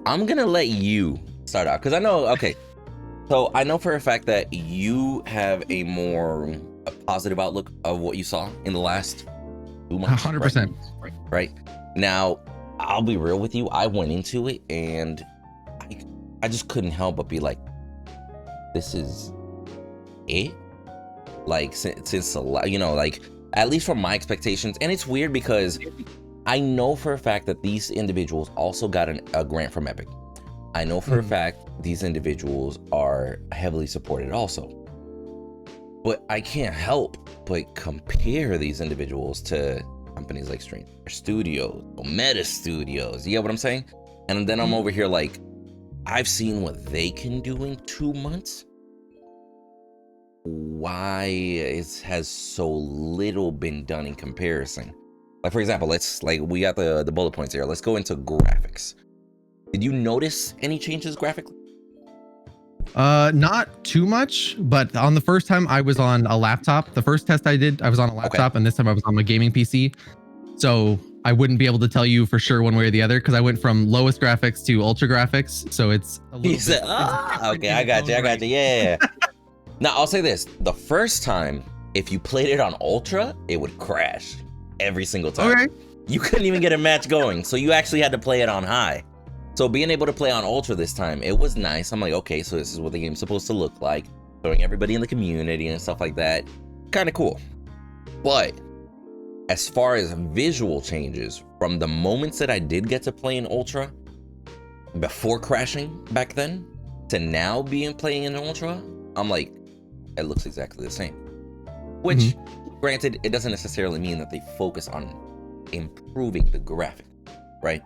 I'm gonna let you start out because I know. Okay, so I know for a fact that you have a more positive outlook of what you saw in the last 2 months. 100%. Right now, I'll be real with you. I went into it and I just couldn't help but be like, this is it. Like since a lot, like at least from my expectations. And it's weird because I know for a fact that these individuals also got a grant from Epic. I know for a fact these individuals are heavily supported also. But I can't help but compare these individuals to companies like Stream Studios, Meta Studios. You get what I'm saying? And then I'm over here like, I've seen what they can do in 2 months. Why has so little been done in comparison? Like, for example, we got the bullet points here. Let's go into graphics. Did you notice any changes graphically? Not too much, but on the first time I was on a laptop. The first test I did, I was on a laptop, and this time I was on my gaming PC. So I wouldn't be able to tell you for sure one way or the other because I went from lowest graphics to ultra graphics. So it's a little bit. Okay, I got you. Yeah. Now, I'll say this. The first time, if you played it on ultra, it would crash every single time. Okay. You couldn't even get a match going. So you actually had to play it on high. So being able to play on ultra this time, it was nice. I'm like, okay, so this is what the game's supposed to look like. Showing everybody in the community and stuff like that. Kind of cool. But as far as visual changes, from the moments that I did get to play in ultra, before crashing back then, to now playing in ultra, I'm like, it looks exactly the same. Which, granted, it doesn't necessarily mean that they focus on improving the graphic, right?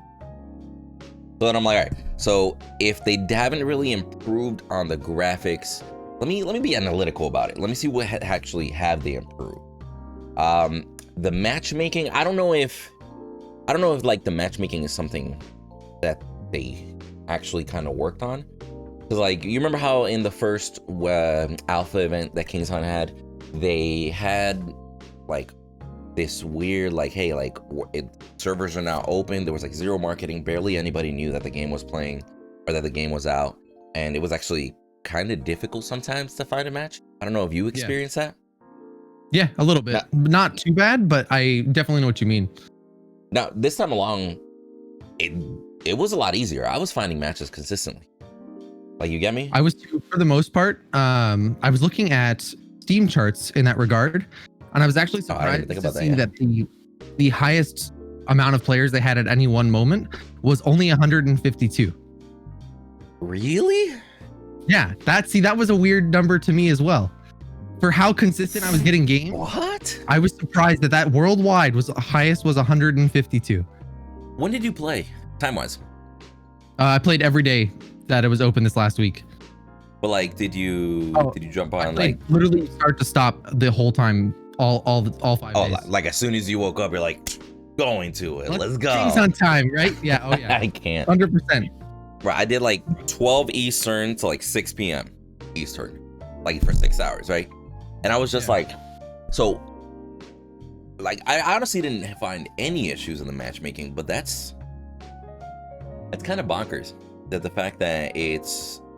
So then I'm like, all right, so if they haven't really improved on the graphics, let me be analytical about it. Let me see what actually have they improved. The matchmaking, I don't know if like the matchmaking is something that they actually kind of worked on. Because like, you remember how in the first alpha event that KINGSHUNT had, they had like this weird like, hey, like servers are now open. There was like zero marketing. Barely anybody knew that the game was playing or that the game was out. And it was actually kind of difficult sometimes to find a match. I don't know if you experienced that. Yeah, a little bit. Not too bad, but I definitely know what you mean. Now, this time along, it was a lot easier. I was finding matches consistently. Like, you get me? I was too, for the most part. I was looking at Steam charts in that regard, and I was actually surprised to see that the highest amount of players they had at any one moment was only 152. Really? Yeah, that was a weird number to me as well. For how consistent I was getting games, what? I was surprised that worldwide was the highest was 152. When did you play, time-wise? I played every day that it was open this last week. But like, did you jump on like literally start to stop the whole time, all 5 days? Like as soon as you woke up, you're like, going to it. Let's go. KINGSHUNT time, right? Yeah. Oh yeah. I can't. 100%. Right. I did like 12 Eastern to like 6 p.m. Eastern, like for 6 hours, right? And I was just like, so, like, I honestly didn't find any issues in the matchmaking, but that's kind of bonkers. That the fact that it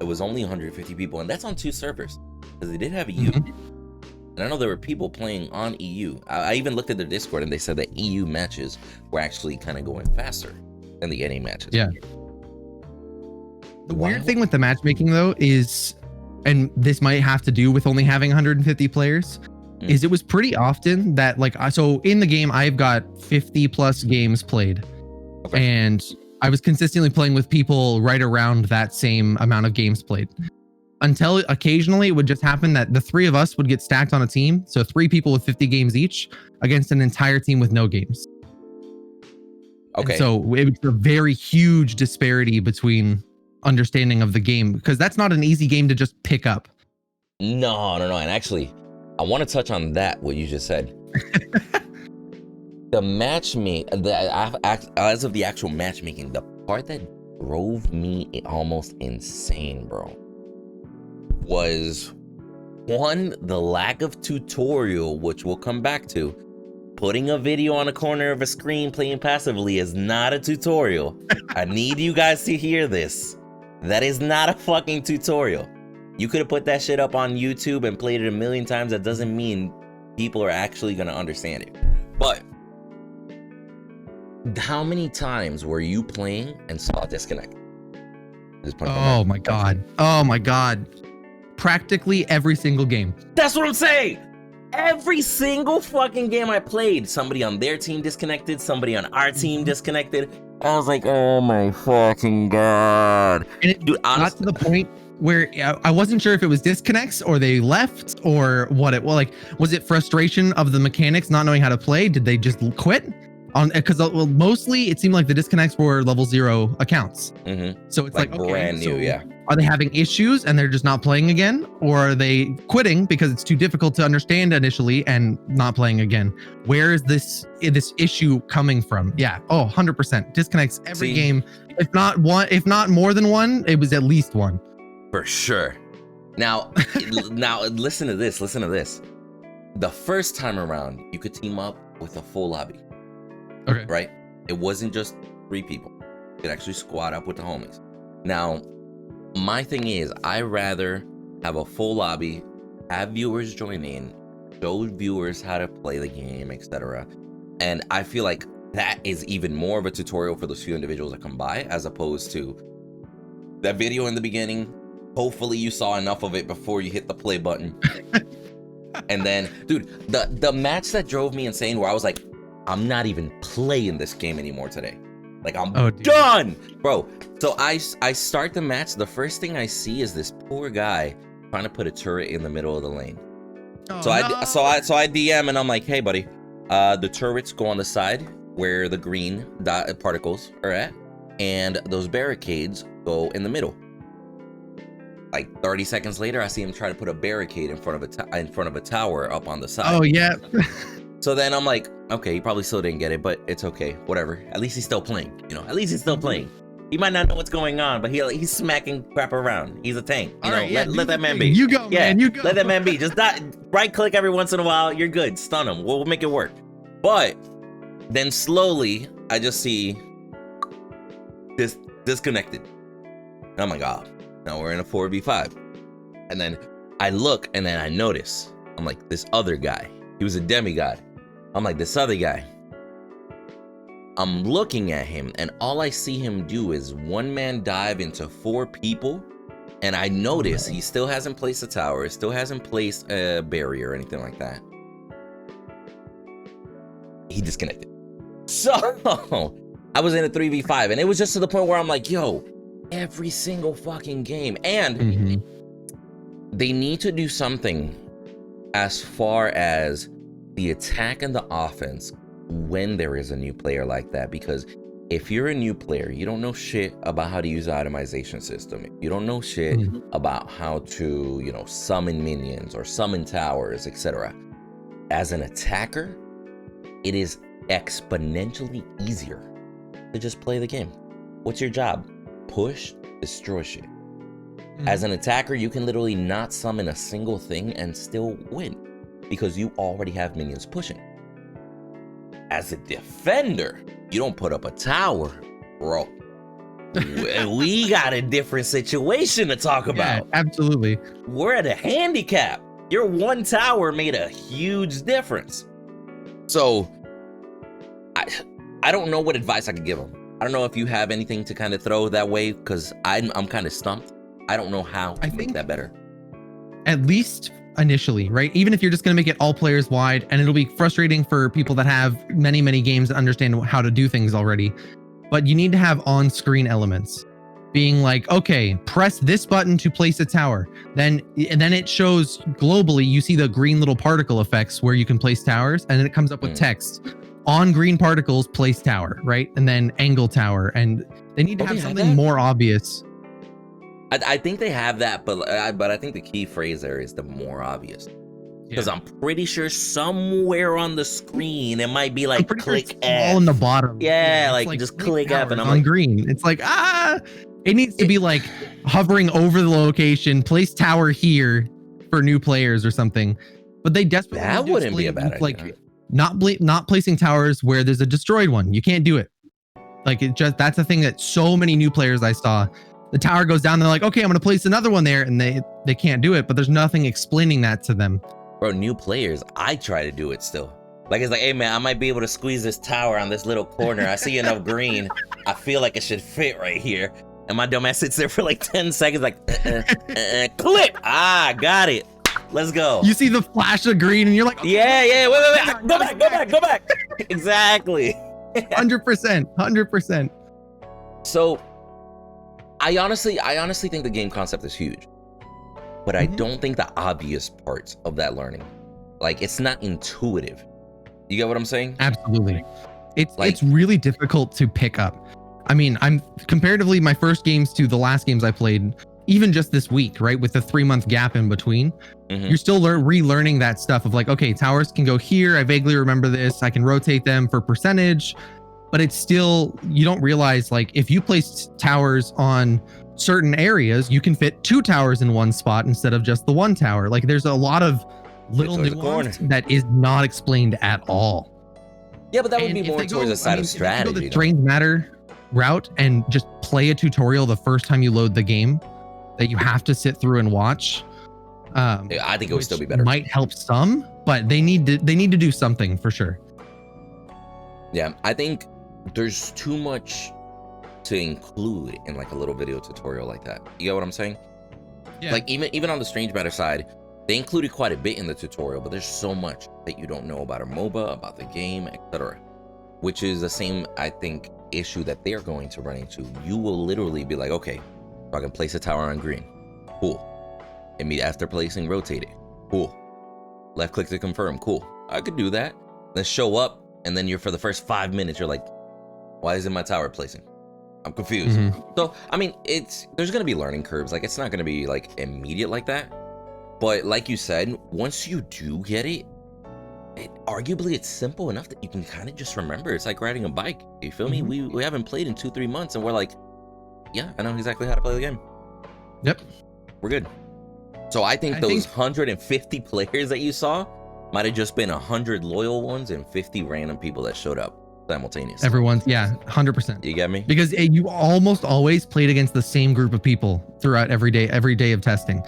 was only 150 people, and that's on 2 servers, because they did have EU. And I know there were people playing on EU. I even looked at their Discord, and they said that EU matches were actually kind of going faster than the NA matches. Yeah. The weird thing with the matchmaking, though, is, and this might have to do with only having 150 players, is it was pretty often that, like, so in the game, I've got 50 plus games played. Okay. And I was consistently playing with people right around that same amount of games played. Until occasionally it would just happen that the 3 of us would get stacked on a team. So 3 people with 50 games each against an entire team with no games. Okay. And so it was a very huge disparity between understanding of the game, because that's not an easy game to just pick up. No. And actually, I want to touch on that, what you just said. The matchmaking, as of the actual matchmaking, the part that drove me almost insane, bro, was one, the lack of tutorial, which we'll come back to, putting a video on a corner of a screen playing passively is not a tutorial. I need you guys to hear this. That is not a fucking tutorial. You could have put that shit up on YouTube and played it a million times. That doesn't mean people are actually gonna understand it. But how many times were you playing and saw a disconnect? Oh my god. Oh my god. Practically every single game. That's what I'm saying. Every single fucking game I played, somebody on their team disconnected, somebody on our team disconnected. I was like, oh my fucking god. And it got to the point where I wasn't sure if it was disconnects or they left or what it was. Like, was it frustration of the mechanics not knowing how to play? Did they just quit? Because mostly it seemed like the disconnects were level 0 accounts. So it's like okay, brand new, yeah. Are they having issues and they're just not playing again? Or are they quitting because it's too difficult to understand initially and not playing again? Where is this issue coming from? Yeah. Oh, 100%. Disconnects every game. If not more than one, it was at least one. For sure. Now, listen to this. Listen to this. The first time around, you could team up with a full lobby. Okay. Right? It wasn't just 3 people. You could actually squad up with the homies. Now, my thing is, I rather have a full lobby, have viewers join in, show viewers how to play the game, etc. And I feel like that is even more of a tutorial for those few individuals that come by, as opposed to that video in the beginning. Hopefully you saw enough of it before you hit the play button. And then, dude, the match that drove me insane, where I was like, I'm not even playing this game anymore today. Like, I'm done, bro. So I start the match. The first thing I see is this poor guy trying to put a turret in the middle of the lane. So I DM and I'm like, hey, buddy, the turrets go on the side where the green dot particles are at, and those barricades go in the middle. Like 30 seconds later, I see him try to put a barricade in front of a tower up on the side. Oh yeah. So then I'm like, okay, he probably still didn't get it, but it's okay, whatever. At least he's still playing, you know. At least he's still playing. He might not know what's going on, but he's smacking crap around. He's a tank, you know. Right, let that man be. You go, man. You go. Let that man be. Just right click every once in a while. You're good. Stun him. We'll make it work. But then slowly, I just see this disconnected, and I'm like, oh, now we're in a 4v5. And then I look, and then I notice, I'm like, this other guy. He was a demigod. I'm like, this other guy. I'm looking at him, and all I see him do is one-man dive into 4 people. And I notice he still hasn't placed a tower, still hasn't placed a barrier or anything like that. He disconnected. So I was in a 3v5, and it was just to the point where I'm like, yo, every single fucking game. And they need to do something as far as the attack and the offense when there is a new player like that. Because if you're a new player, you don't know shit about how to use the itemization system. You don't know shit about how to, you know, summon minions or summon towers, etc. As an attacker, it is exponentially easier to just play the game. What's your job? Push, destroy shit. As an attacker, you can literally not summon a single thing and still win, because you already have minions pushing. As a defender, you don't put up a tower, bro. We got a different situation to talk about. Yeah, absolutely. We're at a handicap. Your one tower made a huge difference. So, I don't know what advice I could give them. I don't know if you have anything to kind of throw that way, because I'm kind of stumped. I don't know how to make that better. At least initially, right? Even if you're just going to make it all players wide, and it'll be frustrating for people that have many, many games that understand how to do things already. But you need to have on-screen elements. Being like, okay, press this button to place a tower. Then it shows globally, you see the green little particle effects where you can place towers, and then it comes up with text. On green particles, place tower, right? And then angle tower. And they need to have something more obvious. I think they have that, but I think the key phrase there is the more obvious. Because I'm pretty sure somewhere on the screen it might be like click F. All in the bottom. Yeah, like just click F, and I'm on like, green. It's like it needs to be like hovering over the location, place tower here for new players or something. But they desperately that wouldn't be a bad idea. not placing towers where there's a destroyed one. You can't do it. Like that's a thing that so many new players I saw. The tower goes down, they're like, okay, I'm gonna place another one there, and they can't do it, but there's nothing explaining that to them. Bro, new players, I try to do it still. Like, it's like, hey man, I might be able to squeeze this tower on this little corner. I see enough green. I feel like it should fit right here. And my dumbass sits there for like 10 seconds, like, click. Ah, got it. Let's go. You see the flash of green, and you're like, okay, yeah. Wait. Go back. Exactly. 100%. So, I honestly think the game concept is huge, but I don't think the obvious parts of that learning, like, it's not intuitive. You get what I'm saying? Absolutely. It's really difficult to pick up. I mean, I'm comparatively my first games to the last games I played, even just this week, right? With the 3-month gap in between, you're still relearning that stuff of like, okay, towers can go here. I vaguely remember this. I can rotate them for percentage, but it's still, you don't realize, like, if you place towers on certain areas, you can fit 2 towers in one spot instead of just the 1 tower. Like, there's a lot of little nuance that is not explained at all. Yeah, but that would be more towards the side of strategy. If you go the strange matter route and just play a tutorial the first time you load the game that you have to sit through and watch, I think it would still be better. Might help some, but they need to do something for sure. Yeah, I think there's too much to include in like a little video tutorial like that. You get what I'm saying? Yeah. Like even on the strange matter side, they included quite a bit in the tutorial, but there's so much that you don't know about a MOBA, about the game, etc. Which is the same, I think, issue that they're going to run into. You will literally be like, okay, so I can place a tower on green. Cool. And me after placing, rotate it. Cool. Left click to confirm. Cool. I could do that. Let's show up, and then you're for the first 5 minutes, you're like, why isn't my tower placing? I'm confused. So, I mean, there's going to be learning curves. Like, it's not going to be like immediate like that. But like you said, once you do get it, arguably it's simple enough that you can kind of just remember. It's like riding a bike. You feel me? We haven't played in 2-3 months, and we're like, yeah, I know exactly how to play the game. Yep. We're good. So I think those 150 players that you saw might have just been 100 loyal ones and 50 random people that showed up simultaneously. Everyone's, yeah, 100%. You get me? Because you almost always played against the same group of people throughout every day of testing.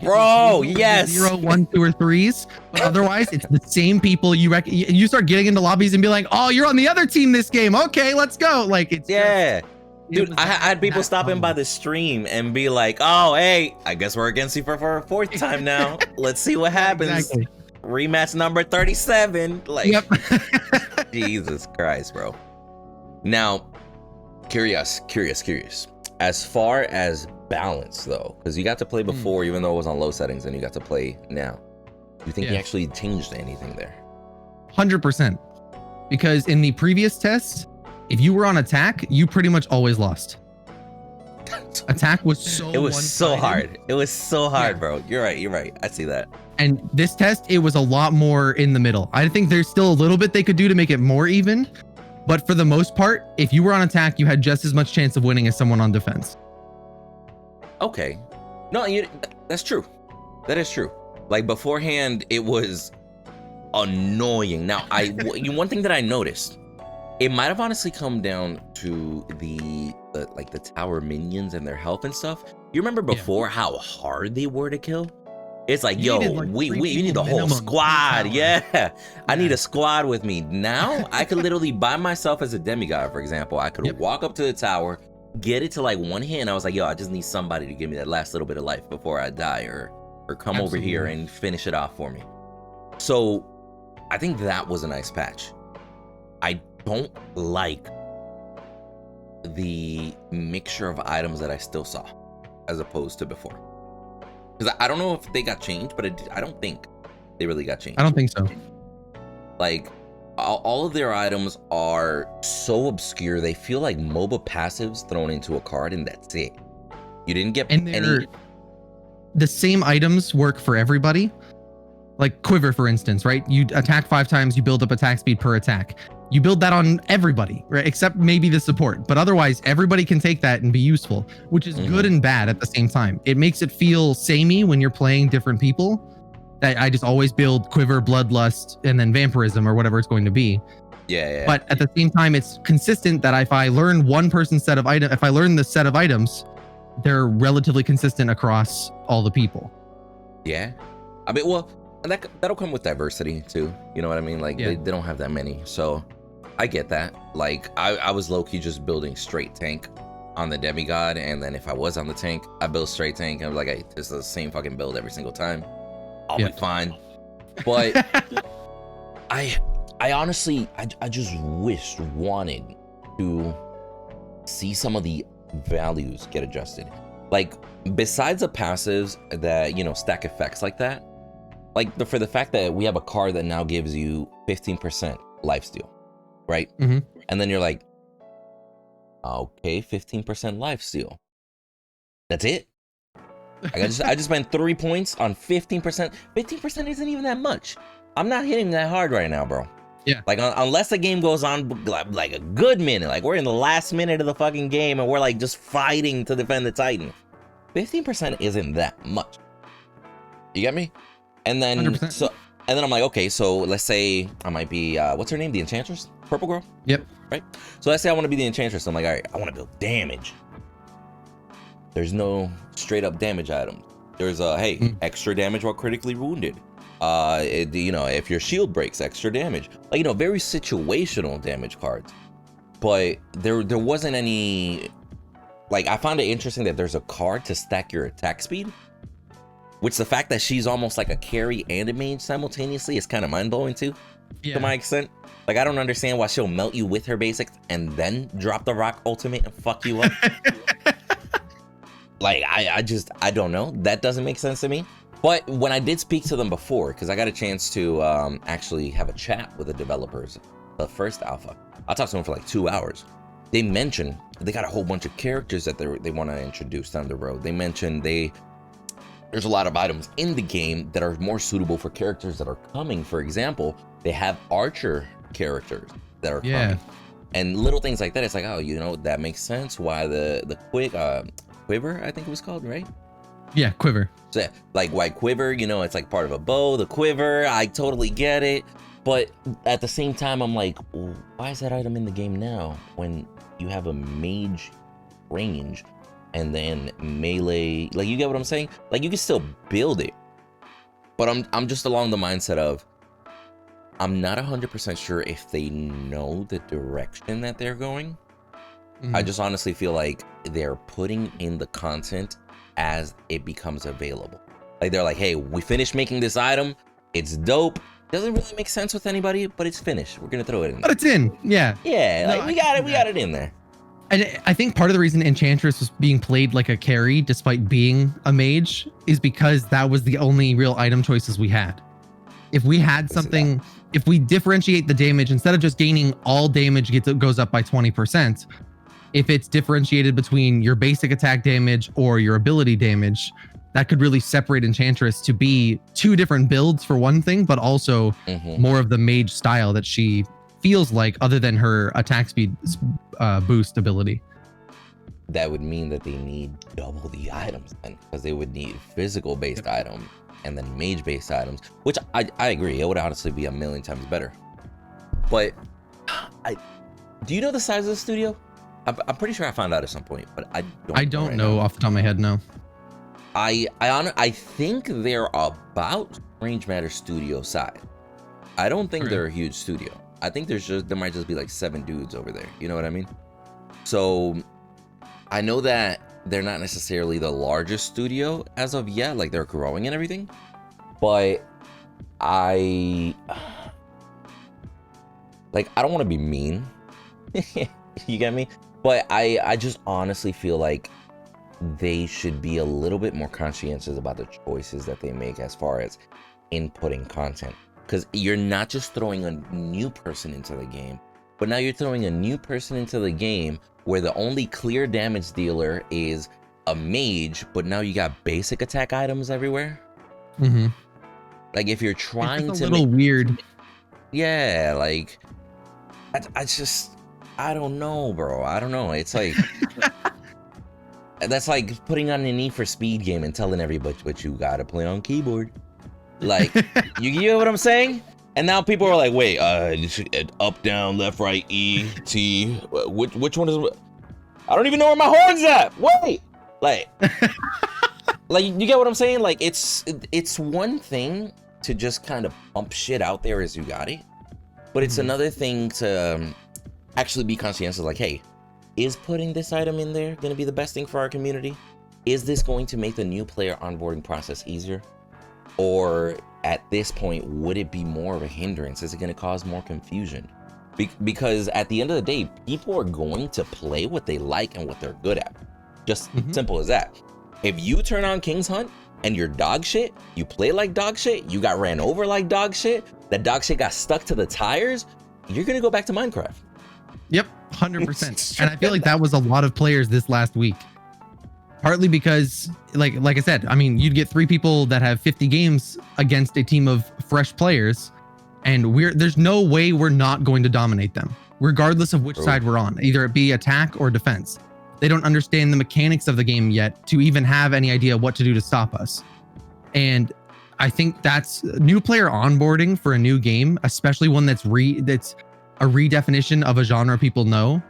Bro, yes. 0, 1, 2, or 3s, but otherwise it's the same people. You start getting into lobbies and be like, oh, you're on the other team this game. Okay, let's go. Like, it's dude, I had people stop in by the stream and be like, oh, hey, I guess we're against you for a 4th time now. Let's see what happens. Exactly. Rematch number 37. Like, Jesus Christ, bro. Now, curious. As far as balance, though, because you got to play before, even though it was on low settings, and you got to play now. Do you think you actually changed anything there? 100%. Because in the previous tests, if you were on attack, you pretty much always lost. Attack was so It was so hard. It was so hard, bro. You're right. I see that. And this test, it was a lot more in the middle. I think there's still a little bit they could do to make it more even. But for the most part, if you were on attack, you had just as much chance of winning as someone on defense. Okay. No, that's true. That is true. Like, beforehand, it was annoying. Now, one thing that I noticed, it might have honestly come down to the tower minions and their health and stuff. You remember before how hard they were to kill? It's like, yo, we need the whole squad. Yeah. I need a squad with me. Now, I could literally, by myself as a demigod, for example, I could walk up to the tower, get it to like one hit, and I was like, yo, I just need somebody to give me that last little bit of life before I die, or come over here and finish it off for me. So I think that was a nice patch. I don't like the mixture of items that I still saw as opposed to before. Because I don't know if they got changed, but I don't think they really got changed. I don't think so. Like, all of their items are so obscure. They feel like MOBA passives thrown into a card, and that's it. You didn't get any. The same items work for everybody. Like Quiver, for instance, right? You attack 5 times, you build up attack speed per attack. You build that on everybody, right? Except maybe the support. But otherwise, everybody can take that and be useful, which is good and bad at the same time. It makes it feel samey when you're playing different people. that I just always build quiver, bloodlust, and then vampirism or whatever it's going to be. Yeah. But at the same time, it's consistent that if I learn one person's set of items, if I learn the set of items, they're relatively consistent across all the people. Yeah. I mean, well, that'll come with diversity too. You know what I mean? Like they don't have that many. So I get that. Like I was low-key just building straight tank on the demigod, and then if I was on the tank, I built straight tank, and I was like, hey, this is the same fucking build every single time. I'll be fine. But I honestly, I just wanted to see some of the values get adjusted. Like, besides the passives that, you know, stack effects like that, like for the fact that we have a card that now gives you 15% lifesteal, right? Mm-hmm. And then you're like, okay, 15% lifesteal. That's it? I just spent 3 points on 15%. 15% isn't even that much. I'm not hitting that hard right now, bro. Yeah. Like, unless the game goes on like a good minute, like we're in the last minute of the fucking game and we're like just fighting to defend the Titan. 15% isn't that much. You get me? And then 100%. and then I'm like, okay, so let's say I might be what's her name? The Enchantress? Purple girl? Yep. Right? So let's say I want to be the Enchantress. I'm like, all right, I want to build damage. There's no straight up damage items. There's extra damage while critically wounded. You know, if your shield breaks, extra damage. Like, you know, very situational damage cards. But there wasn't any. Like, I found it interesting that there's a card to stack your attack speed. Which the fact that she's almost like a carry and a mage simultaneously is kind of mind blowing too. To my extent. Like, I don't understand why she'll melt you with her basics and then drop the rock ultimate and fuck you up. Like, I don't know. That doesn't make sense to me. But when I did speak to them before, because I got a chance to actually have a chat with the developers, the first alpha, I talked to them for like 2 hours. They mentioned they got a whole bunch of characters that they want to introduce down the road. They mentioned there's a lot of items in the game that are more suitable for characters that are coming. For example, they have archer characters that are coming. And little things like that, it's like, oh, you know, that makes sense. Why the quiver, I think it was called, right? Yeah, quiver. So, like, why quiver? You know, it's like part of a bow, the quiver. I totally get it. But at the same time, I'm like, well, why is that item in the game now when you have a mage range and then melee? Like, you get what I'm saying? Like, you can still build it. But I'm just along the mindset of, I'm not 100% sure if they know the direction that they're going. Mm-hmm. I just honestly feel like they're putting in the content as it becomes available. Like, they're like, hey, we finished making this item. It's dope. Doesn't really make sense with anybody, but it's finished. We're gonna throw it in there. But it's in, yeah. Yeah, like, we got it in there. And I think part of the reason Enchantress was being played like a carry despite being a mage is because that was the only real item choices we had. If we had something, if we differentiate the damage, instead of just gaining all damage goes up by 20%, if it's differentiated between your basic attack damage or your ability damage, that could really separate Enchantress to be two different builds for one thing, but also more of the mage style that she feels like, other than her attack speed boost ability. That would mean that they need double the items then, because they would need physical based items and then mage based items, which I agree, it would honestly be 1,000,000 times better. But do you know the size of the studio? I'm pretty sure I found out at some point, but I don't know off the top of my head. No. I think they're about Strange Matter studio size. I don't think they're a huge studio. I think there might just be like 7 dudes over there. You know what I mean? So I know that they're not necessarily the largest studio as of yet. Like, they're growing and everything, but I don't want to be mean. You get me? But I just honestly feel like they should be a little bit more conscientious about the choices that they make as far as inputting content. Because you're not just throwing a new person into the game, but now you're throwing a new person into the game where the only clear damage dealer is a mage, but now you got basic attack items everywhere. Mm-hmm. Like, if you're trying it's to a little weird. Yeah, like, I don't know, bro. I don't know. It's like, that's like putting on a Need for Speed game and telling everybody what you gotta play on keyboard. Like, you get what I'm saying? And now people are like, wait, up, down, left, right, E, T. Which one is? I don't even know where my horn's at. Wait, like, like you get what I'm saying? Like, it's one thing to just kind of pump shit out there as you got it, but it's another thing to actually be conscientious. Like, hey, is putting this item in there going to be the best thing for our community? Is this going to make the new player onboarding process easier? Or at this point, would it be more of a hindrance? Is it going to cause more confusion? Because at the end of the day, people are going to play what they like and what they're good at. Just simple as that. If you turn on KINGSHUNT and you're dog shit, you play like dog shit, you got ran over like dog shit, that dog shit got stuck to the tires, you're going to go back to Minecraft. Yep, 100%. And I feel like that was a lot of players this last week. Partly because, like I said, I mean, you'd get 3 people that have 50 games against a team of fresh players, and there's no way we're not going to dominate them, regardless of which side we're on, either it be attack or defense. They don't understand the mechanics of the game yet to even have any idea what to do to stop us. And I think that's new player onboarding for a new game, especially one that's a redefinition of a genre people know,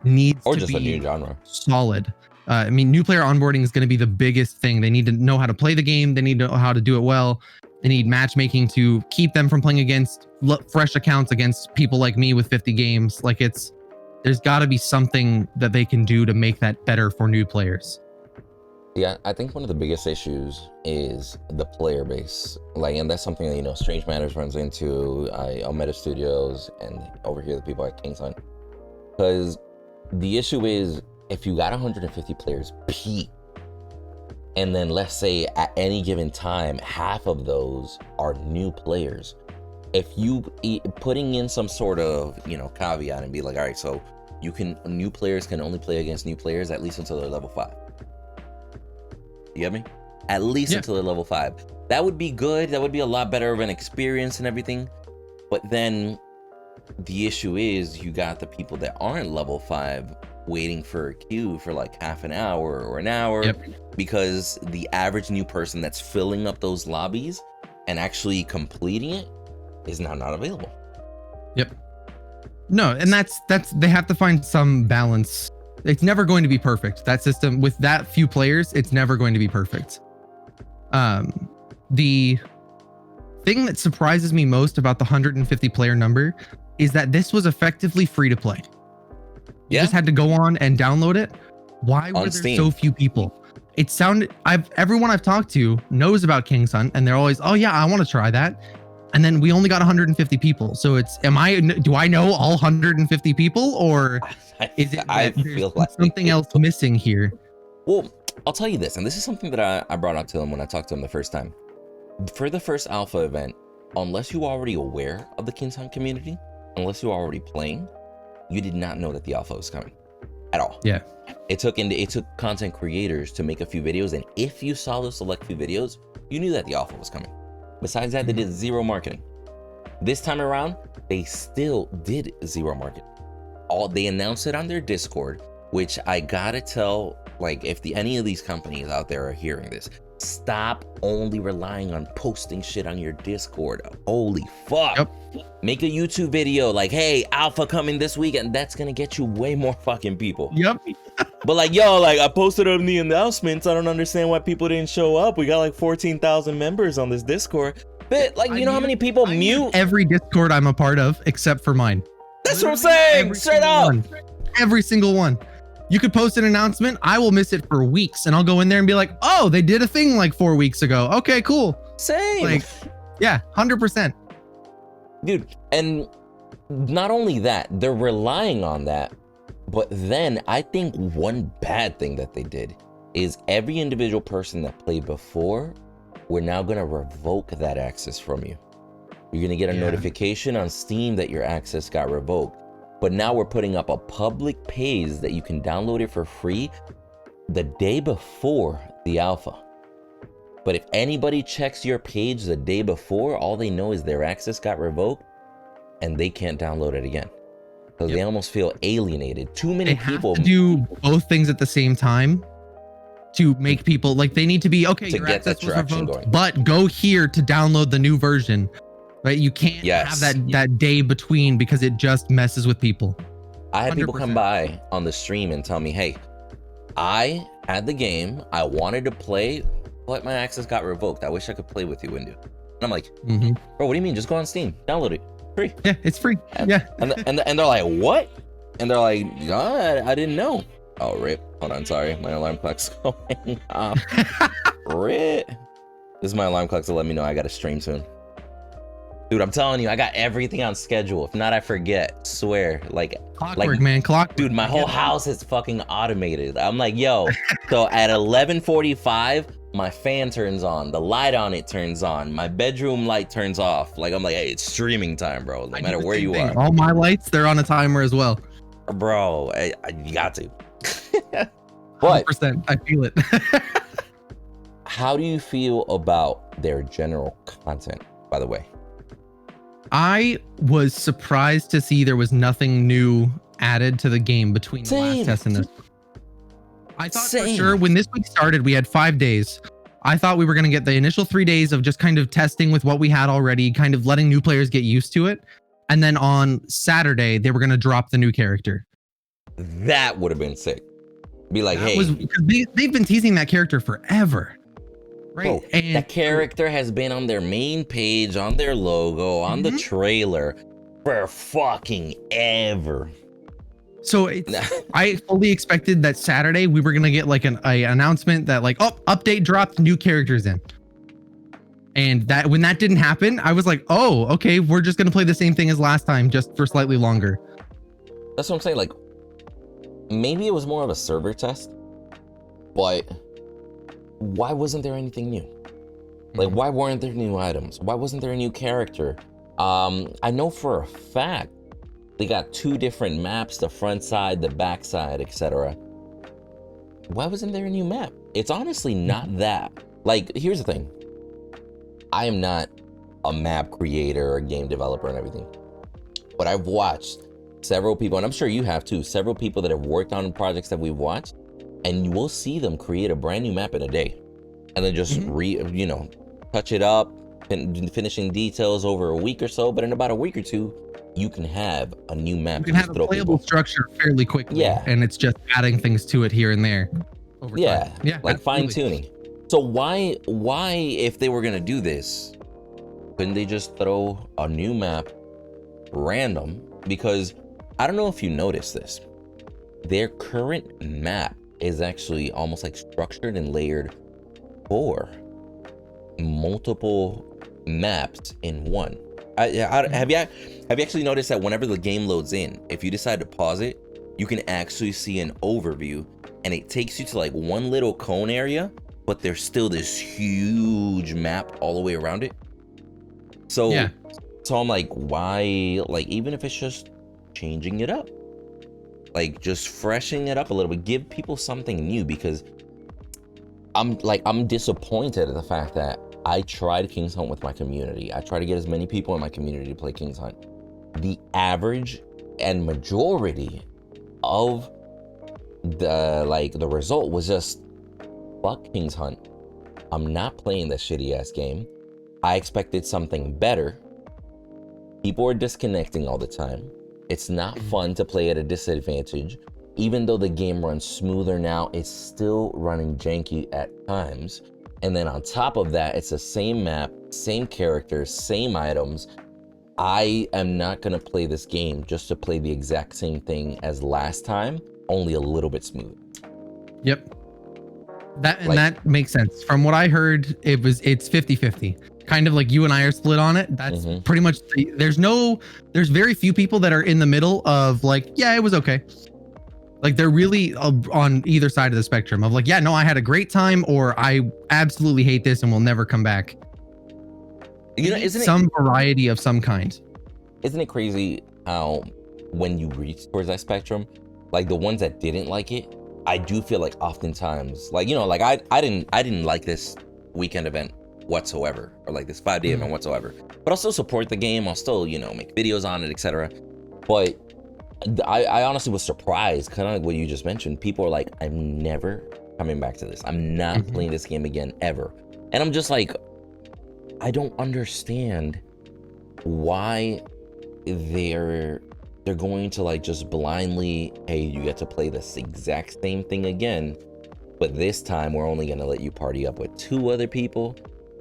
needs to be a new genre. Solid. I mean, new player onboarding is going to be the biggest thing. They need to know how to play the game. They need to know how to do it well. They need matchmaking to keep them from playing against fresh accounts against people like me with 50 games. Like, there's got to be something that they can do to make that better for new players. Yeah, I think one of the biggest issues is the player base. Like, and that's something that, you know, Strange Matters runs into, Almeda Studios, and over here the people at KINGSHUNT. Because the issue is, if you got 150 players peak, and then let's say at any given time, half of those are new players, if you putting in some sort of, you know, caveat and be like, all right, so new players can only play against new players at least until they're level 5. You get me? At least until they're level 5. That would be good. That would be a lot better of an experience and everything. But then the issue is, you got the people that aren't level 5 waiting for a queue for like half an hour or an hour, because the average new person that's filling up those lobbies and actually completing it is now not available. No, and that's they have to find some balance. It's never going to be perfect. That system with that few players, it's never going to be perfect. The thing that surprises me most about the 150 player number is that this was effectively free to play. You just had to go on and download it. Why were there so few people? It sounded, everyone I've talked to knows about KINGSHUNT, and they're always, oh yeah, I want to try that. And then we only got 150 people. So do I know all 150 people, or is it I feel like something else missing here? Well, I'll tell you this, and this is something that I brought up to him when I talked to him the first time. For the first alpha event, unless you're already aware of the KINGSHUNT community, unless you're already playing, you did not know that the alpha was coming at all. Yeah. It took content creators to make a few videos, and if you saw those select few videos, you knew that the alpha was coming. Besides that, they did zero marketing. This time around, they still did zero marketing. They announced it on their Discord, which I gotta tell, like, if any of these companies out there are hearing this, stop only relying on posting shit on your Discord. Holy fuck. Make a YouTube video like, hey, alpha coming this week, and that's gonna get you way more fucking people. But like, yo, like, I posted on the announcements. I don't understand why people didn't show up. We got like 14,000 members on this Discord. But like, you know how many people mute every Discord I'm a part of except for mine? That's what I'm saying. Straight up. Every single one. You could post an announcement, I will miss it for weeks, and I'll go in there and be like, oh, they did a thing like 4 weeks ago. Okay, cool. Same. Like, yeah, 100%. Dude, and not only that, they're relying on that, but then I think one bad thing that they did is every individual person that played before, we're now going to revoke that access from you. You're going to get a notification on Steam that your access got revoked. But now we're putting up a public page that you can download it for free the day before the alpha. But if anybody checks your page the day before, all they know is their access got revoked and they can't download it again. So they almost feel alienated. Too many people have to do both things at the same time. to make people like they need to be okay. To Your get access that was traction revoked, going. but go here to download the new version. Right? You can't have that day between because it just messes with people. I had people 100%. come by on the stream and tell me, hey, I had the game, I wanted to play, but my access got revoked. I wish I could play with you, Windu. And I'm like, bro, what do you mean? Just go on Steam, download it, free. Yeah, it's free. And, yeah. And they're like, what? And they're like, I didn't know. Oh, rip. Hold on, sorry. My alarm clock's going off. Rip. This is my alarm clock to let me know I got to stream soon. Dude, I'm telling you, I got everything on schedule. If not, I forget. Swear. Clockwork, man. Clockwork. Dude, my whole house is fucking automated. I'm like, yo. So at 11:45, my fan turns on. The light on it turns on. My bedroom light turns off. Like, I'm like, hey, it's streaming time, bro. No matter where you are. All my lights, they're on a timer as well. Bro, you got to. But 100%, I feel it. how do you feel about their general content, by the way? I was surprised to see there was nothing new added to the game between the last test and this. I thought for sure when this week started, we had 5 days. I thought we were going to get the initial 3 days of just kind of testing with what we had already, kind of letting new players get used to it. And then on Saturday, they were going to drop the new character. That would have been sick. Be like, hey. Because they've been teasing that character forever. Right. Bro, and that character has been on their main page, on their logo, on the trailer for fucking ever. So I fully expected that Saturday we were gonna get like an announcement that like, oh, update dropped, new characters in. And that when that didn't happen, I was like, oh, okay, we're just gonna play the same thing as last time, just for slightly longer. That's what I'm saying. Like, maybe it was more of a server test, but why wasn't there anything new? Like, why weren't there new items? Why wasn't there a new character? I know for a fact they got 2 different maps, the front side, the back side, etc. Why wasn't there a new map? It's honestly not that. Like, here's the thing. I am not a map creator or game developer and everything, but I've watched several people, and I'm sure you have too, several people that have worked on projects that we've watched, and you will see them create a brand new map in a day and then just touch it up and finishing details over a week or so. But in about a week or 2, you can have a new map. You can have a playable structure fairly quickly. Yeah. And it's just adding things to it here and there. Over time. Yeah. Like fine tuning. So why, if they were going to do this, couldn't they just throw a new map random? Because I don't know if you noticed this. Their current map is actually almost like structured and layered for multiple maps in one. Have you actually noticed that whenever the game loads in, if you decide to pause it, you can actually see an overview and it takes you to like one little cone area, but there's still this huge map all the way around it. So I'm like, why? Like, even if it's just changing it up, like just freshening it up a little bit, give people something new. Because I'm disappointed at the fact that I tried KINGSHUNT with my community. I tried to get as many people in my community to play KINGSHUNT. The average and majority of the result was just, fuck KINGSHUNT. I'm not playing this shitty ass game. I expected something better. People are disconnecting all the time. It's not fun to play at a disadvantage. Even though the game runs smoother now, it's still running janky at times. And then on top of that, it's the same map, same characters, same items. I am not gonna play this game just to play the exact same thing as last time, only a little bit smoother. Yep. That makes sense. From what I heard, it's 50-50. Kind of like you and I are split on it. That's pretty much there's very few people that are in the middle of like, yeah, it was okay. Like they're really on either side of the spectrum of like, yeah, no, I had a great time, or I absolutely hate this and will never come back. You know, isn't some variety of some kind? Isn't it crazy how when you reach towards that spectrum, like the ones that didn't like it, I do feel like oftentimes, like, you know, like I didn't like this weekend event whatsoever, or like this 5-day event whatsoever, but I'll still support the game. I'll still, you know, make videos on it, etc. But I honestly was surprised, kind of like what you just mentioned. People are like, I'm never coming back to this. I'm not playing this game again ever. And I'm just like, I don't understand why they're going to like just blindly, hey, you get to play this exact same thing again, but this time we're only gonna let you party up with 2 other people.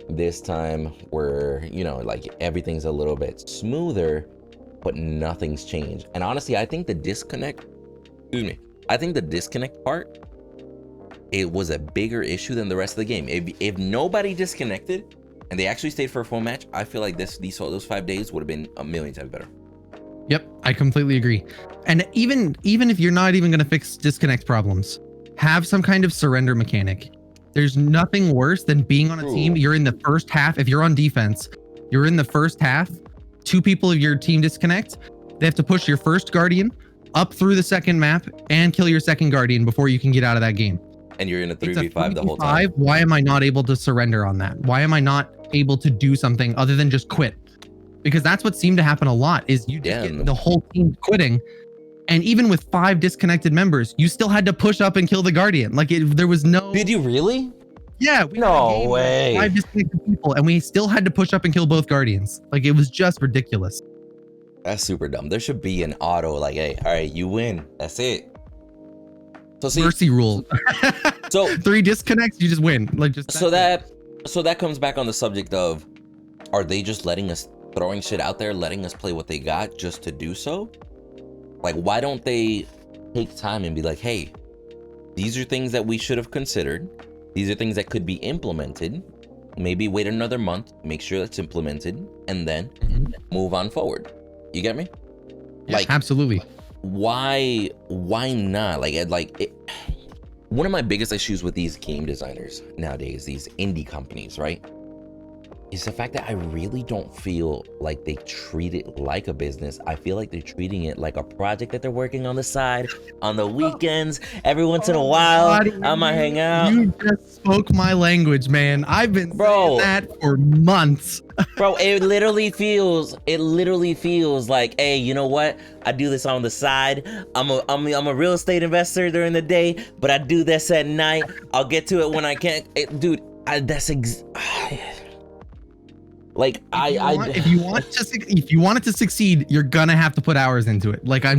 This time we're, you know, like everything's a little bit smoother, but nothing's changed. And honestly, I think the disconnect, I think the disconnect part, it was a bigger issue than the rest of the game. If nobody disconnected and they actually stayed for a full match, I feel like those 5 days would have been a million times better. Yep, I completely agree. And even if you're not even going to fix disconnect problems, have some kind of surrender mechanic. There's nothing worse than being on a team. You're in the first half. If you're on defense, you're in the first half. 2 people of your team disconnect. They have to push your first guardian up through the second map and kill your second guardian before you can get out of that game. And you're in a 3v5 the whole time. Why am I not able to surrender on that? Why am I not able to do something other than just quit? Because that's what seemed to happen a lot, is you just get the whole team quitting. And even with 5 disconnected members, you still had to push up and kill the guardian. Like there was no... Did you really? Yeah. No way. 5 disconnected people, and we still had to push up and kill both guardians. Like, it was just ridiculous. That's super dumb. There should be an auto like, hey, all right, you win. That's it. So see, mercy rule. So 3 disconnects, you just win. Like, just so that comes back on the subject of, are they just letting us, throwing shit out there, letting us play what they got just to do so? Like, why don't they take time and be like, hey, these are things that we should have considered. These are things that could be implemented. Maybe wait another month, make sure that's implemented, and then move on forward. You get me? Yes, like, absolutely. Why not? One of my biggest issues with these game designers nowadays, these indie companies, right, is the fact that I really don't feel like they treat it like a business. I feel like they're treating it like a project that they're working on the side, on the weekends, every once in a while. I might hang out. You just spoke my language, man. I've been saying that for months. Bro, it literally feels like, hey, you know what? I do this on the side. I'm a real estate investor during the day, but I do this at night. I'll get to it when I can. Dude, like, if you want it to succeed, you're gonna have to put hours into it. Like, I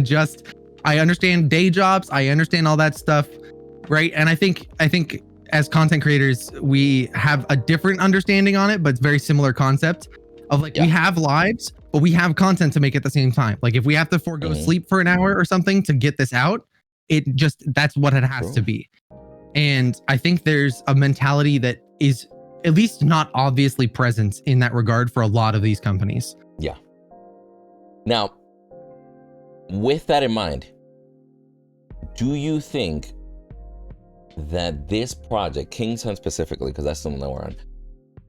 understand day jobs, I understand all that stuff, right? And I think as content creators, we have a different understanding on it, but it's very similar concept of like, we have lives, but we have content to make at the same time. Like, if we have to forego sleep for an hour or something to get this out, that's what it has to be. And I think there's a mentality that is at least not obviously present in that regard for a lot of these companies. Yeah. Now, with that in mind, do you think that this project, KINGSHUNT specifically, because that's the one that we're on,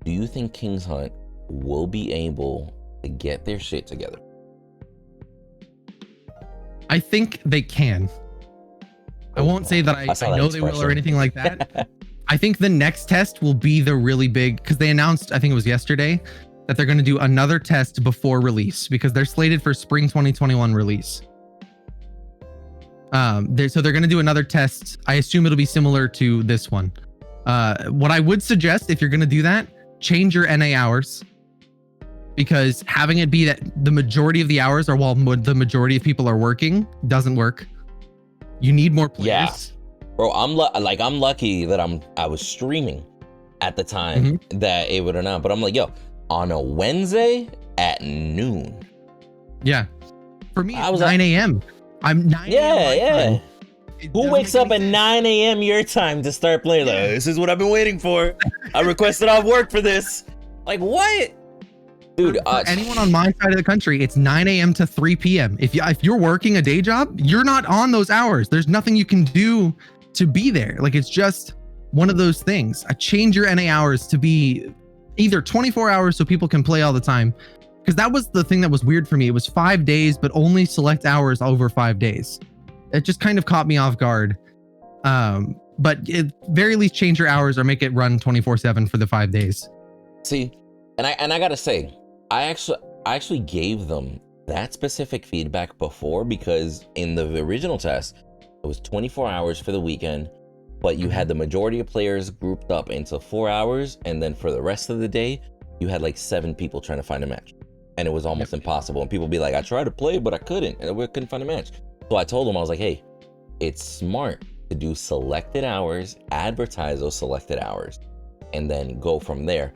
do you think KINGSHUNT will be able to get their shit together? I think they can. I won't say that I know they will or anything like that. I think the next test will be the really big, because they announced, I think it was yesterday, that they're going to do another test before release, because they're slated for spring 2021 release. So they're going to do another test. I assume it'll be similar to this one. What I would suggest, if you're going to do that, change your NA hours, because having it be that the majority of the hours are while the majority of people are working doesn't work. You need more players. Yeah. Bro, I'm lucky that I was streaming at the time that it would announce. But I'm like, yo, on a Wednesday at noon. Yeah. For me, it's 9 a.m. I'm 9 a.m. Who wakes up at 9 a.m. your time to start playing? Like, this is what I've been waiting for. I requested off work for this. Like, what? Dude, for anyone on my side of the country, it's 9 a.m. to 3 p.m. If you're working a day job, you're not on those hours. There's nothing you can do to be there. Like, it's just one of those things. I change your NA hours to be either 24 hours so people can play all the time, because that was the thing that was weird for me. It was 5 days, but only select hours over 5 days. It just kind of caught me off guard. But at very least, change your hours or make it run 24/7 for the 5 days. See, and I gotta say, I actually gave them that specific feedback before, because in the original test, it was 24 hours for the weekend, but you had the majority of players grouped up into 4 hours, and then for the rest of the day, you had like 7 people trying to find a match, and it was almost impossible. And people be like, I tried to play, but I couldn't, and we couldn't find a match. So I told them, I was like, hey, it's smart to do selected hours, advertise those selected hours, and then go from there.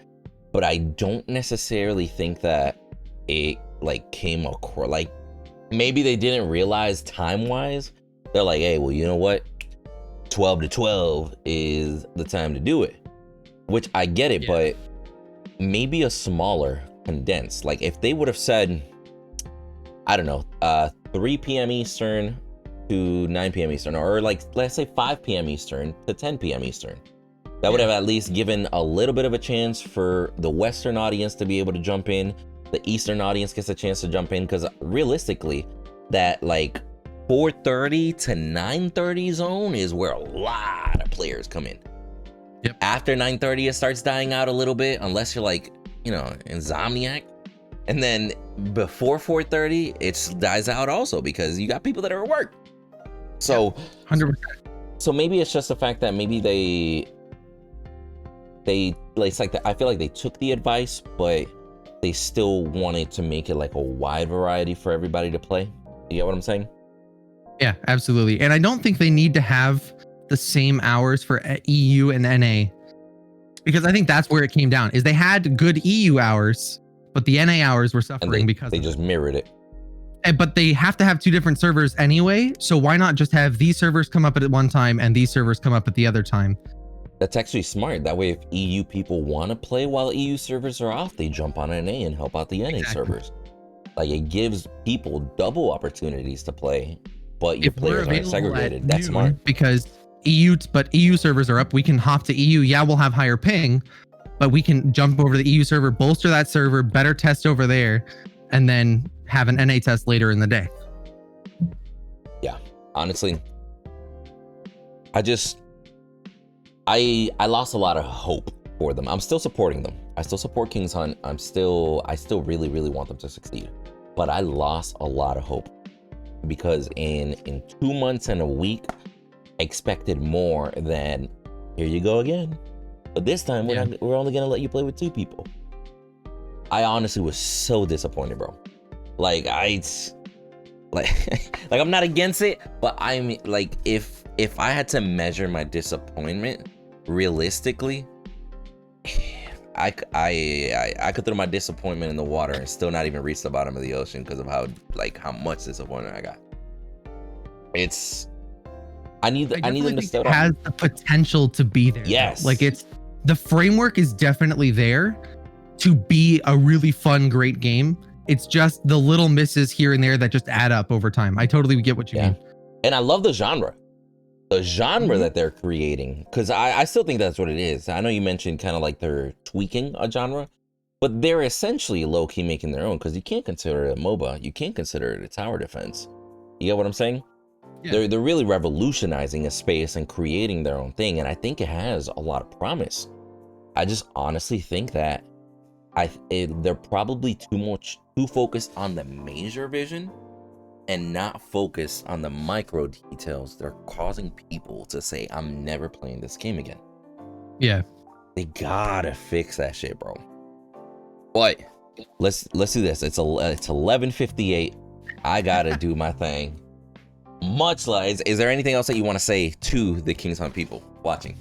But I don't necessarily think that it like came across, like maybe they didn't realize time-wise. They're like, hey, well, you know what? 12 to 12 is the time to do it, which I get it, but maybe a smaller condensed. Like if they would have said, I don't know, 3 p.m. Eastern to 9 p.m. Eastern, or like let's say 5 p.m. Eastern to 10 p.m. Eastern, that would have at least given a little bit of a chance for the Western audience to be able to jump in. The Eastern audience gets a chance to jump in, because realistically, that like 4:30 to 9:30 zone is where a lot of players come in. After 9:30, it starts dying out a little bit, unless you're like, you know, Insomniac. And then before 4:30, it dies out also, because you got people that are at work. So 100%. So maybe it's just the fact that maybe they it's like I feel like they took the advice, but they still wanted to make it like a wide variety for everybody to play. You get what I'm saying? Yeah, absolutely. And I don't think they need to have the same hours for EU and NA, because I think that's where it came down, is they had good EU hours, but the NA hours were suffering because they just mirrored it. But they have to have 2 different servers anyway. So why not just have these servers come up at one time and these servers come up at the other time? That's actually smart. That way, if EU people want to play while EU servers are off, they jump on NA and help out the NA servers. Like it gives people double opportunities to play, but your players aren't segregated. That's smart. Because EU servers are up. We can hop to EU. Yeah, we'll have higher ping, but we can jump over to the EU server, bolster that server, better test over there, and then have an NA test later in the day. Yeah, honestly, I lost a lot of hope for them. I'm still supporting them. I still support KINGSHUNT. I still really, really want them to succeed. But I lost a lot of hope, because in 2 months and a week, I expected more than, here you go again. But this time, we're only gonna let you play with 2 people. I honestly was so disappointed, bro. Like like I'm not against it, but I'm like, if I had to measure my disappointment realistically, I could throw my disappointment in the water and still not even reach the bottom of the ocean, because of how much disappointment I got. I need them to start. It has the potential to be there. Yes, though. Like the framework is definitely there to be a really fun, great game. It's just the little misses here and there that just add up over time. I totally get what you mean. And I love the genre that they're creating, because I still think that's what it is. I know you mentioned kind of like they're tweaking a genre, but they're essentially low-key making their own, because you can't consider it a MOBA. You can't consider it a tower defense. You get what I'm saying? Yeah. They're really revolutionizing a space and creating their own thing, and I think it has a lot of promise. I just honestly think that they're probably too focused on the major vision and not focused on the micro details. They're causing people to say, I'm never playing this game again. Yeah, they gotta fix that shit, bro. But let's do this. It's 11:58. I gotta do my thing. Much like, is there anything else that you want to say to the KINGSHUNT people watching,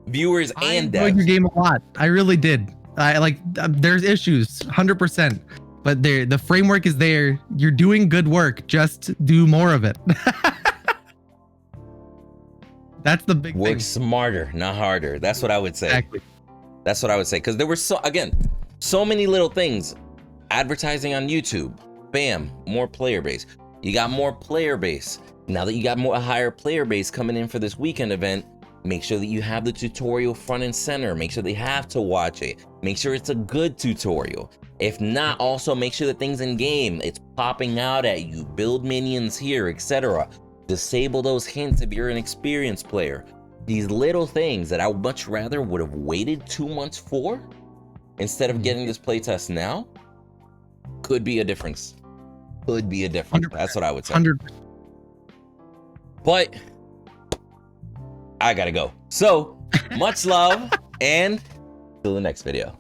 viewers and devs? I enjoyed your game a lot. I really did. There's issues 100%, but the framework is there. You're doing good work. Just do more of it. That's the big thing. Work smarter, not harder. That's what I would say. Exactly. That's what I would say. Because there were so many little things. Advertising on YouTube. Bam, more player base. You got more player base. Now that you got a higher player base coming in for this weekend event, make sure that you have the tutorial front and center. Make sure they have to watch it. Make sure it's a good tutorial. If not, also make sure that things in game, it's popping out at you. Build minions here, etc. Disable those hints if you're an experienced player. These little things that I much rather would have waited 2 months for, instead of getting this playtest now, could be a difference. Could be a difference. 100%. That's what I would say. 100%. But I gotta go. So much love and till the next video.